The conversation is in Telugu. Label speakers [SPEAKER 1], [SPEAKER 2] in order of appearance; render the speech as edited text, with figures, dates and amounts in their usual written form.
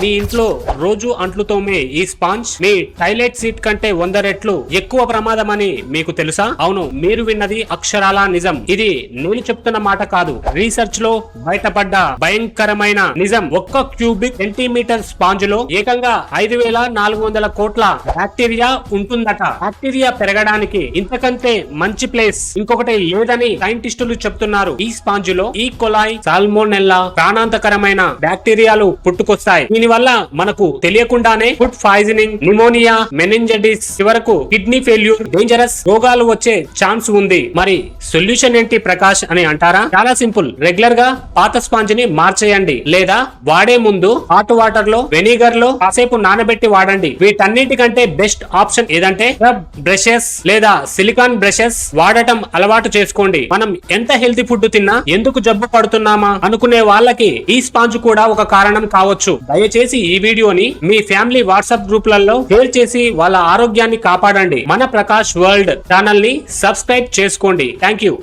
[SPEAKER 1] మీ ఇంట్లో రోజు అంట్లు తోమే ఈ స్పాంజ్ మీ టాయిలెట్ సీట్ కంటే 100 రెట్లు ఎక్కువ ప్రమాదమని మీకు తెలుసా? అవును, మీరు విన్నది అక్షరాలా నిజం. ఇది నేను చెప్తున్న మాట కాదు, రీసెర్చ్ లో బయటపడ్డ భయంకరమైన నిజం. ఒక్క క్యూబిక్ సెంటీమీటర్ స్పాంజ్ లో ఏకంగా 5400 కోట్ల బ్యాక్టీరియా ఉంటుందట. బ్యాక్టీరియా పెరగడానికి ఇంతకంటే మంచి ప్లేస్ ఇంకొకటి లేదని సైంటిస్టులు చెప్తున్నారు. ఈ స్పాంజ్ లో ఈ కొలాయ్, సాల్మోనెల్లా ప్రాణాంతకరమైన బ్యాక్టీరియాలు పుట్టుకొస్తాయి. దీని వల్ల మనకు తెలియకుండానే ఫుడ్ పాయిజనింగ్, నిమోనియా, మెనింజైటిస్, చివరకు కిడ్నీ ఫెయిల్యూర్, డేంజరస్ రోగాలు వచ్చే ఛాన్స్ ఉంది. మరి సొల్యూషన్ ఏంటి ప్రకాష్ అని అంటారా? చాలా సింపుల్. రెగ్యులర్ గా పాత స్పాంజ్ ని మార్చేయండి, లేదా వాడే ముందు హాట్ వాటర్ లో వెనిగర్ లో కాసేపు నానబెట్టి వాడండి. వీటన్నిటికంటే బెస్ట్ ఆప్షన్ ఏదంటే స్క్రబ్ బ్రషెస్ లేదా సిలికాన్ బ్రషెస్ వాడటం అలవాటు చేసుకోండి. మనం ఎంత హెల్తీ ఫుడ్ తిన్నా ఎందుకు జబ్బు పడుతున్నామా అనుకునే వాళ్ళకి ఈ స్పాంజ్ కూడా ఒక కారణం కావచ్చు. దయచేసి ఈ వీడియోని మీ ఫ్యామిలీ వాట్సాప్ గ్రూప్లలో షేర్ చేసి వాళ్ళ ఆరోగ్యాన్ని కాపాడండి. మన ప్రకాష్ వరల్డ్ ఛానల్ ని సబ్స్క్రైబ్ చేసుకోండి. Thank you.